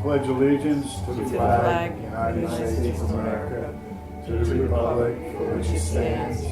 pledge allegiance to the flag of the United States of America, to the republic for which it stands,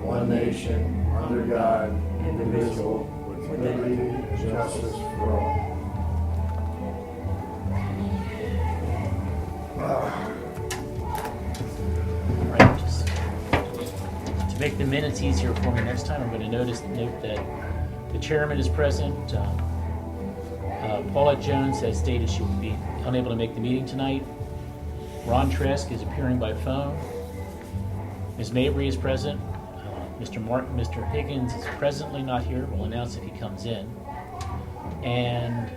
one nation, under God, indivisible, with liberty and justice for all. Right, just to make the minutes easier for me next time, I'm going to note that the chairman is present. Paulette Jones has stated she will be unable to make the meeting tonight. Ron Trask is appearing by phone. Ms. Mabry is present. Mr. Higgins is presently not here. We'll announce if he comes in. And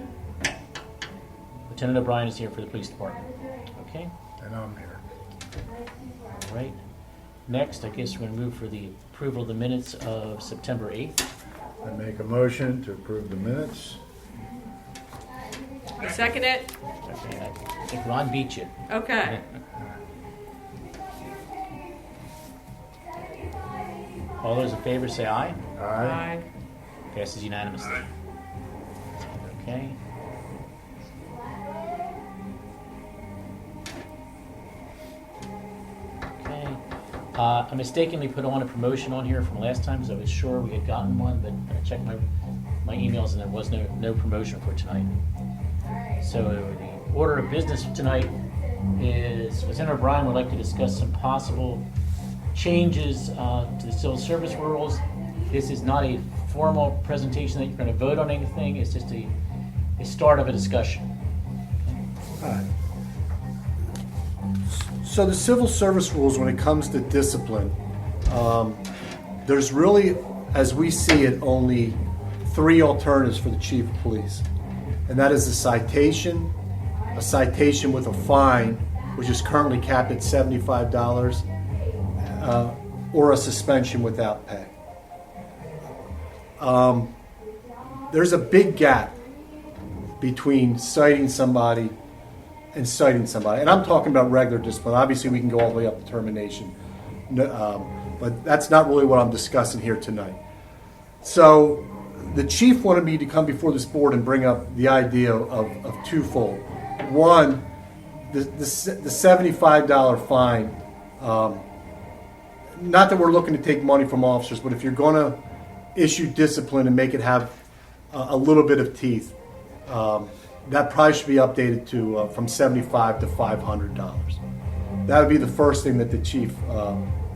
Lieutenant O'Brien is here for the police department. Okay? And I'm here. All right. Next, I guess we're going to move for the approval of the minutes of September 8th. I make a motion to approve the minutes. I second it. Okay, I think Ron beat you. Okay. All those in favor say aye. Aye. Passes unanimously. Okay. Okay. I mistakenly put on a promotion on here from last time because I was sure we had gotten one, but I checked my emails and there was no promotion for tonight. So the order of business for tonight is Lieutenant O'Brien would like to discuss some possible changes to the civil service rules. This is not a formal presentation that you're going to vote on anything. It's just a start of a discussion. So the civil service rules, when it comes to discipline, there's really, as we see it, only three alternatives for the chief of police. And that is a citation with a fine, which is currently capped at $75, or a suspension without pay. There's a big gap between citing somebody and citing somebody. And I'm talking about regular discipline. Obviously, we can go all the way up to termination. But that's not really what I'm discussing here tonight. So the chief wanted me to come before this board and bring up the idea of twofold. One, the $75 fine. Not that we're looking to take money from officers, but if you're going to issue discipline and make it have a little bit of teeth, that probably should be updated to from $75 to $500. That would be the first thing that the chief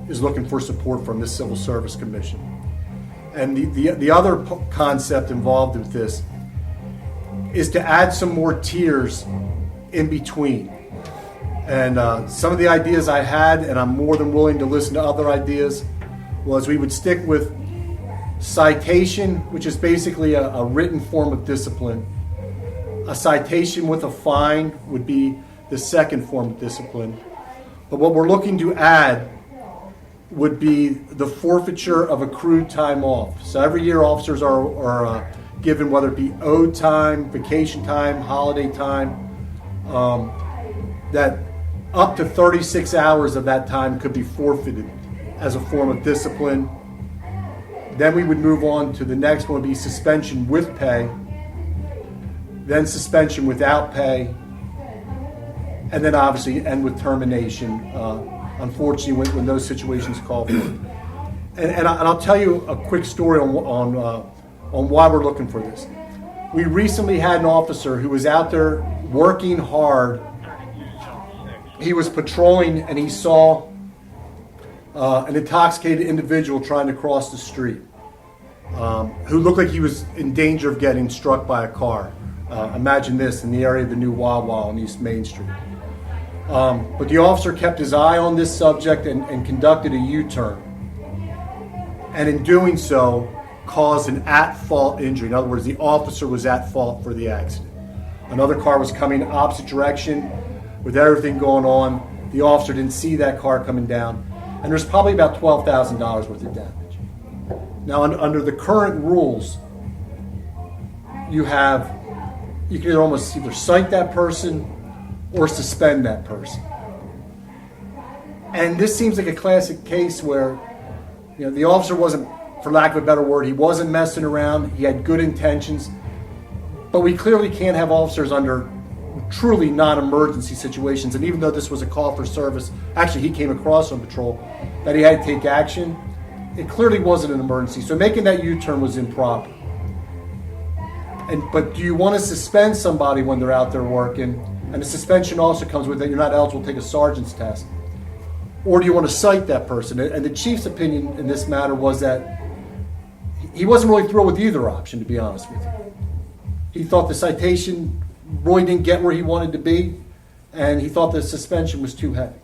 is looking for support from this Civil Service Commission. And the other concept involved with this is to add some more tiers in between. And some of the ideas I had, and I'm more than willing to listen to other ideas, was we would stick with citation, which is basically a written form of discipline. A citation with a fine would be the second form of discipline. But what we're looking to add would be the forfeiture of accrued time off. So every year officers are given, whether it be owed time, vacation time, holiday time, that up to 36 hours of that time could be forfeited as a form of discipline. Then we would move on to the next one, would be suspension with pay, then suspension without pay, and then obviously end with termination, unfortunately, when those situations call for it. And I'll tell you a quick story on why we're looking for this. We recently had an officer who was out there working hard. He was patrolling and he saw an intoxicated individual trying to cross the street, who looked like he was in danger of getting struck by a car. Imagine this, in the area of the new Wawa on East Main Street. But the officer kept his eye on this subject and conducted a U-turn. And in doing so, caused an at-fault injury. In other words, the officer was at fault for the accident. Another car was coming opposite direction with everything going on. The officer didn't see that car coming down. And there's probably about $12,000 worth of damage. Now, under the current rules, you can almost either cite that person or suspend that person. And this seems like a classic case where, the officer wasn't, for lack of a better word, he wasn't messing around. He had good intentions. But we clearly can't have officers under truly non-emergency situations. And even though this was a call for service, actually he came across on patrol, that he had to take action, it clearly wasn't an emergency. So making that U-turn was improper. But do you want to suspend somebody when they're out there working? And the suspension also comes with that you're not eligible to take a sergeant's test. Or do you want to cite that person? And the chief's opinion in this matter was that he wasn't really thrilled with either option, to be honest with you. He thought the citation really didn't get where he wanted to be, and he thought the suspension was too heavy.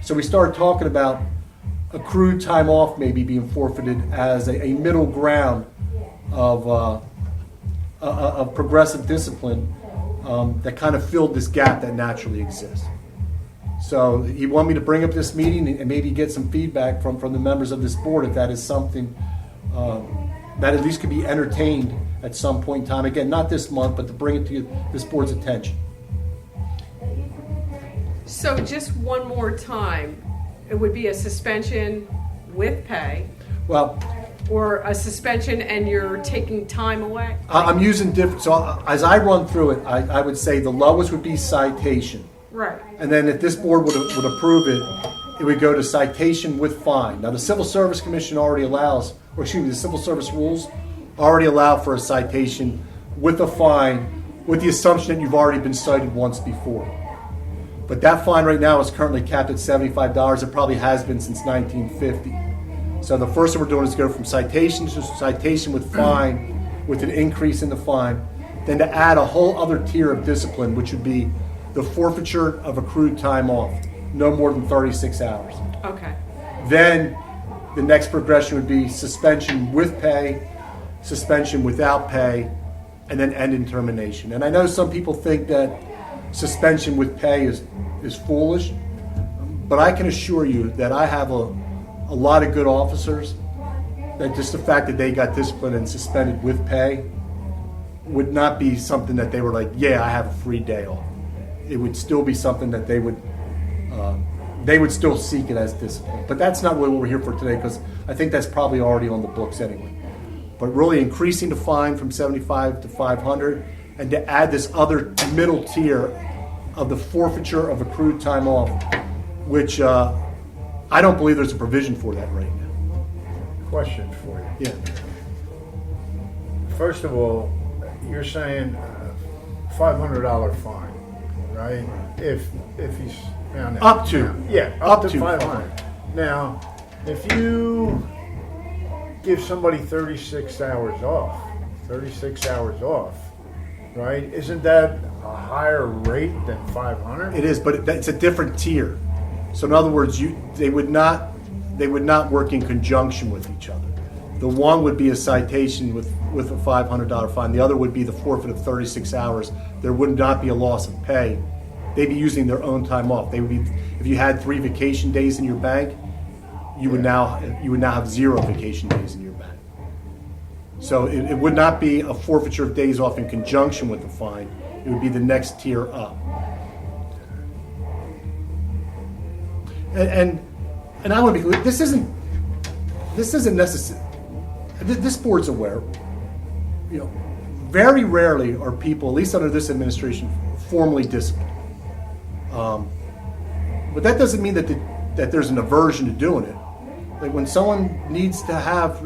So we started talking about accrued time off maybe being forfeited as a middle ground of progressive discipline that kind of filled this gap that naturally exists. So he wanted me to bring up this meeting and maybe get some feedback from the members of this board if that is something that at least could be entertained at some point in time. Again, not this month, but to bring it to this board's attention. So just one more time, it would be a suspension with pay, Well, or a suspension and you're taking time away? I'm using different, so as I run through it, I would say the lowest would be citation. Right. And then if this board would approve it, it would go to citation with fine. Now, the Civil Service Commission already allows, or excuse me, the Civil Service rules already allow for a citation with a fine, with the assumption that you've already been cited once before. But that fine right now is currently capped at $75. It probably has been since 1950. So the first thing we're doing is go from citation to citation with fine, with an increase in the fine, then to add a whole other tier of discipline, which would be the forfeiture of accrued time off, no more than 36 hours. Okay. Then the next progression would be suspension with pay, suspension without pay, and then end in termination. And I know some people think that suspension with pay is foolish, but I can assure you that I have a lot of good officers that just the fact that they got disciplined and suspended with pay would not be something that they were like, yeah, I have a free day off. It would still be something that they would still seek it as discipline. But that's not really what we're here for today, because I think that's probably already on the books anyway. But really increasing the fine from 75 to 500, and to add this other middle tier of the forfeiture of accrued time off, which I don't believe there's a provision for that right now. Question for you. Yeah. First of all, you're saying $500 fine, right? If he's found out. Up to. Yeah, up to 500. Now, if you give somebody 36 hours off, right? Isn't that a higher rate than 500? It is, but it's a different tier. So in other words, they would not work in conjunction with each other. The one would be a citation with a $500 fine. The other would be the forfeit of 36 hours. There would not be a loss of pay. They'd be using their own time off. They would be, if you had 3 vacation days in your bank, you would now have 0 vacation days in your bank. So it would not be a forfeiture of days off in conjunction with the fine. It would be the next tier up. And I want to be clear, this isn't necessary. This board's aware, very rarely are people, at least under this administration, formally disciplined. But that doesn't mean that there's an aversion to doing it. Like when someone needs to have,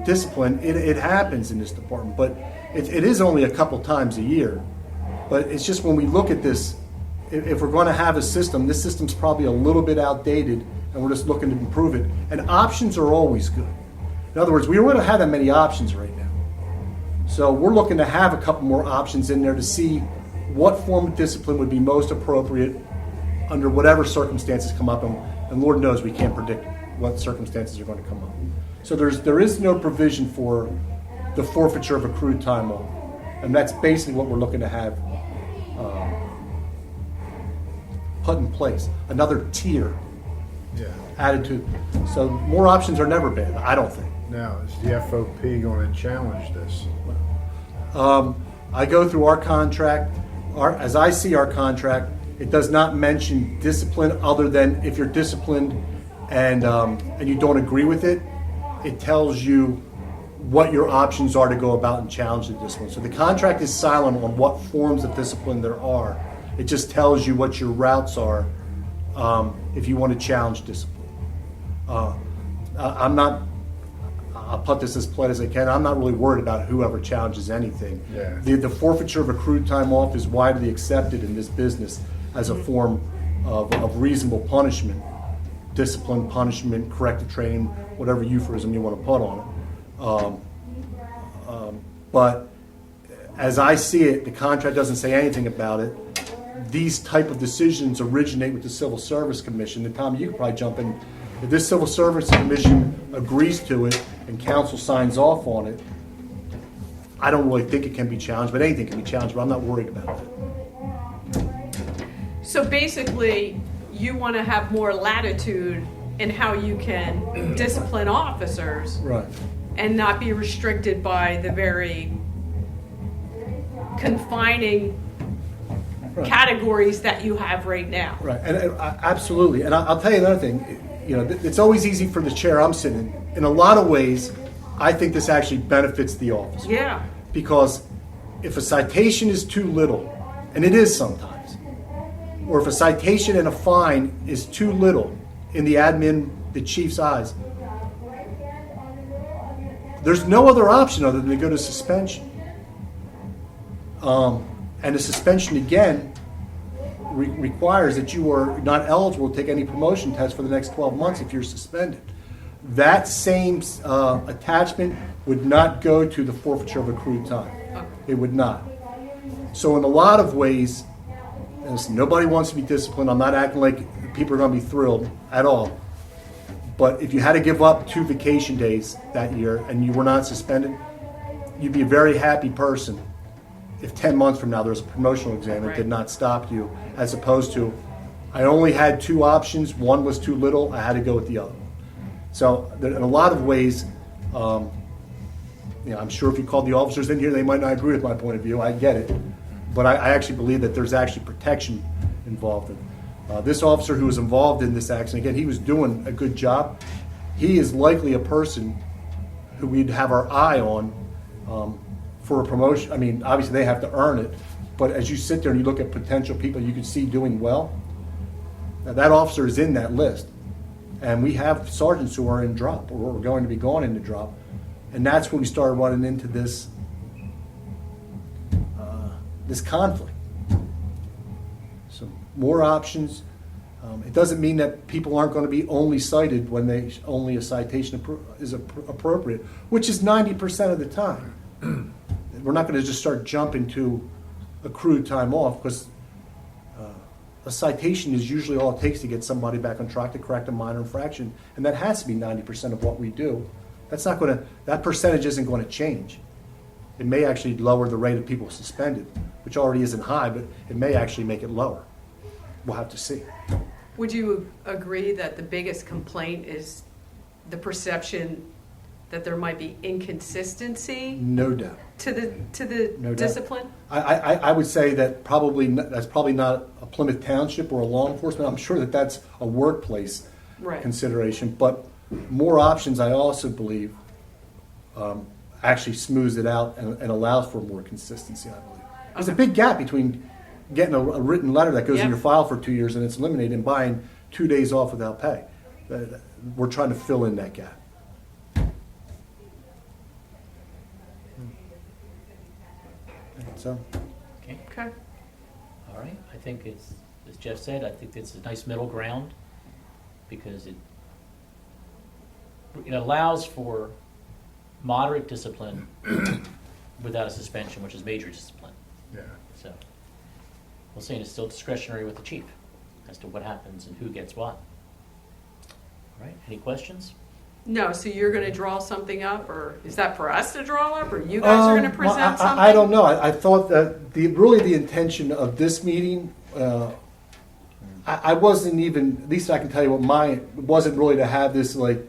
discipline, it happens in this department, but it is only a couple times a year. But it's just when we look at this, if we're going to have a system, this system's probably a little bit outdated, and we're just looking to improve it. And options are always good. In other words, we don't have that many options right now. So we're looking to have a couple more options in there to see what form of discipline would be most appropriate under whatever circumstances come up. And Lord knows we can't predict what circumstances are going to come up. So there is no provision for the forfeiture of accrued time off. And that's basically what we're looking to have put in place. Another tier added to. So more options are never bad, I don't think. Now, is the FOP going to challenge this? I go through our contract. As I see our contract, it does not mention discipline other than if you're disciplined and you don't agree with it. It tells you what your options are to go about and challenge the discipline. So the contract is silent on what forms of discipline there are. It just tells you what your routes are if you want to challenge discipline. I'm not, I'll put this as polite as I can, I'm not really worried about whoever challenges anything. Yeah. The forfeiture of accrued time off is widely accepted in this business as a form of reasonable punishment. Discipline, punishment, corrective training, whatever euphemism you want to put on it. But as I see it, the contract doesn't say anything about it. These type of decisions originate with the Civil Service Commission. And Tom, you could probably jump in. If this Civil Service Commission agrees to it and council signs off on it, I don't really think it can be challenged, but anything can be challenged, but I'm not worried about it. So basically, you want to have more latitude in how you can discipline officers Right. and not be restricted by the very confining Right. categories that you have right now. Right, and absolutely. And I'll tell you another thing. You know, it's always easy for the chair I'm sitting in. In a lot of ways, I think this actually benefits the officer. Yeah. Because if a citation is too little, and it is sometimes, or if a citation and a fine is too little in the admin, the chief's eyes, there's no other option other than to go to suspension. And the suspension, again, requires that you are not eligible to take any promotion test for the next 12 months if you're suspended. That same attachment would not go to the forfeiture of accrued time. It would not. So in a lot of ways, and listen, nobody wants to be disciplined. I'm not acting like people are going to be thrilled at all. But if you had to give up 2 vacation days that year and you were not suspended, you'd be a very happy person if 10 months from now there's a promotional exam that did not stop you, as opposed to, I only had 2 options, one was too little, I had to go with the other. So in a lot of ways, I'm sure if you called the officers in here, they might not agree with my point of view, I get it. But I actually believe that there's actually protection involved in it. This officer who was involved in this accident, again, he was doing a good job. He is likely a person who we'd have our eye on for a promotion. I mean, obviously they have to earn it, but as you sit there and you look at potential people you can see doing well, now that officer is in that list. And we have sergeants who are in drop or are going to be going into drop. And that's when we started running into this conflict. So more options. It doesn't mean that people aren't going to be only cited when only a citation is appropriate, which is 90% of the time. We're not going to just start jumping to accrued time off, because a citation is usually all it takes to get somebody back on track to correct a minor infraction, and that has to be 90% of what we do. That percentage isn't going to change. It may actually lower the rate of people suspended, which already isn't high, but it may actually make it lower. We'll have to see. Would you agree that the biggest complaint is the perception that there might be inconsistency No doubt. to the No doubt. discipline? I would say that that's probably not a Plymouth Township or a law enforcement. I'm sure that that's a workplace Right. consideration. But more options, I also believe, actually smooths it out and allows for more consistency, I believe. There's a big gap between getting a written letter that goes in Yep. your file for 2 years and it's eliminated and buying 2 days off without pay. We're trying to fill in that gap. So, Okay, Okay. all right. I think it's, as Jeff said, I think it's a nice middle ground, because it allows for moderate discipline without a suspension, which is major discipline. Yeah. So we'll see, and it's still discretionary with the chief as to what happens and who gets what. All right, any questions? No, so you're going to draw something up, or is that for us to draw up, or you guys are going to present well, something? I don't know. I thought that the intention of this meeting, I wasn't even, at least I can tell you what mine wasn't really to have this like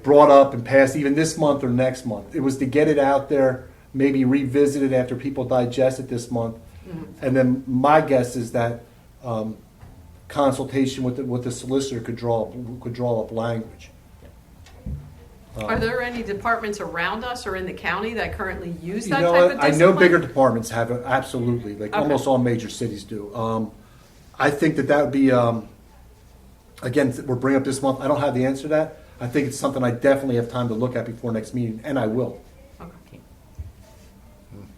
brought up and passed even this month or next month. It was to get it out there, maybe revisit it after people digest it this month, and then my guess is that consultation with the solicitor could draw up language. Are there any departments around us or in the county that currently use You that know type what? of I discipline? know bigger departments have it, absolutely, like Okay. almost all major cities do. I think that would be, again, we're bringing up this month, I don't have the answer to that. I think it's something I definitely have time to look at before next meeting, and I will. Okay.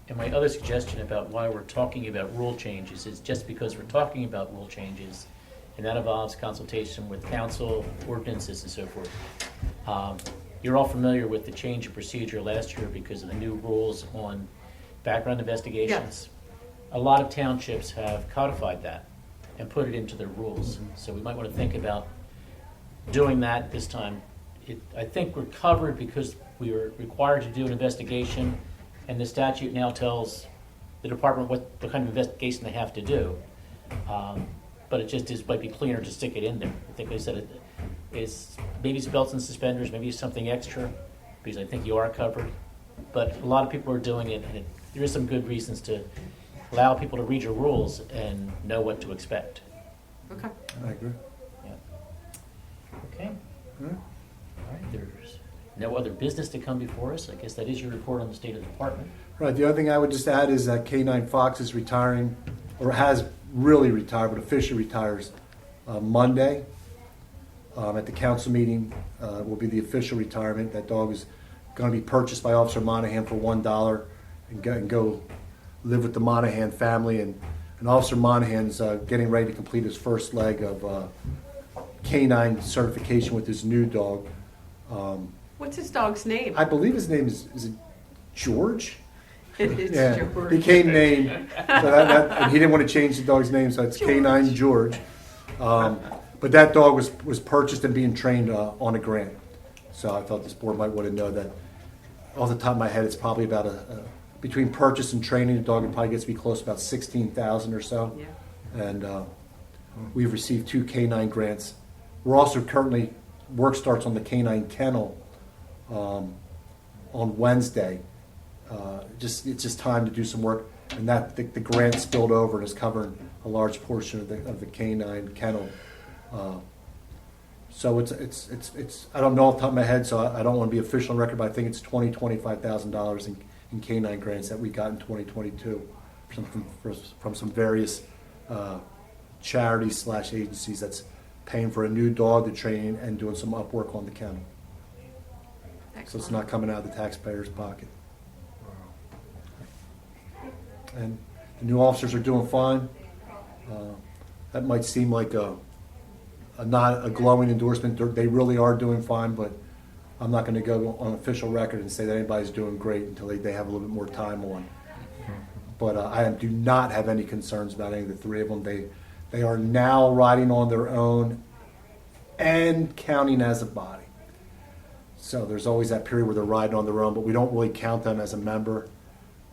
And my other suggestion about why we're talking about rule changes is just because we're talking about rule changes, and that involves consultation with council, ordinances, and so forth. You're all familiar with the change of procedure last year because of the new rules on background investigations. A lot of townships have codified that and put it into their rules. So we might want to think about doing that this time. I think we're covered because we were required to do an investigation, and the statute now tells the department what kind of investigation they have to do. But it just might be cleaner to stick it in there. I think I said it is maybe it's belts and suspenders, maybe it's something extra, because I think you are covered. But a lot of people are doing it, and there is some good reasons to allow people to read your rules and know what to expect. Okay. I agree. Yeah. Okay. Hmm? All right. There's no other business to come before us. I guess that is your report on the state of the department. Right, the other thing I would just add is that K9 Fox is retiring, or has really retired, but officially retires Monday. At the council meeting will be the official retirement. That dog is going to be purchased by Officer Monahan for $1 and go live with the Monahan family. And Officer Monahan's getting ready to complete his first leg of K9 certification with his new dog. What's his dog's name? I believe his name is it George? It's Yeah, George. he came named, so and he didn't want to change the dog's name, so it's K9 George. But that dog was purchased and being trained on a grant. So I thought this board might want to know that. Off the top of my head, it's probably about between purchase and training, the dog probably gets to be close to about $16,000 or so. Yeah. And we've received 2 K9 grants. We're also currently, work starts on the K9 kennel on Wednesday. It's just time to do some work, and that the grant spilled over and is covering a large portion of the K9 kennel. So it's I don't know off the top of my head, so I don't want to be official on record, but I think it's $25,000 in K9 grants that we got in 2022 from some various charities / agencies that's paying for a new dog to train and doing some up work on the kennel. So it's Excellent. not coming out of the taxpayer's pocket. And the new officers are doing fine. That might seem like not a glowing endorsement. They really are doing fine, but I'm not going to go on official record and say that anybody's doing great until they have a little bit more time on. But I do not have any concerns about any of the 3 of them. They are now riding on their own and counting as a body. So there's always that period where they're riding on their own, but we don't really count them as a member.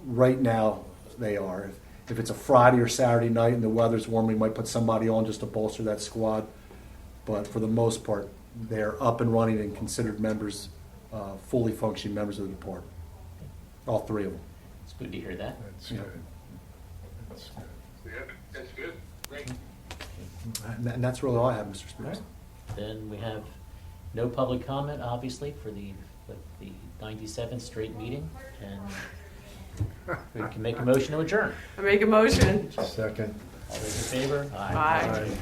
Right now, they are. If it's a Friday or Saturday night and the weather's warm, we might put somebody on just to bolster that squad. But for the most part, they're up and running and considered members, fully functioning members of the department. All 3 of them. It's good to hear that. That's Yeah. good. That's good. Yeah, that's good. Great. And that's really all I have, Mr. All Spears. right. Then we have no public comment, obviously, for the 97th straight meeting, and we can make a motion to adjourn. I make a motion. Second. All those in favor? Aye. Okay.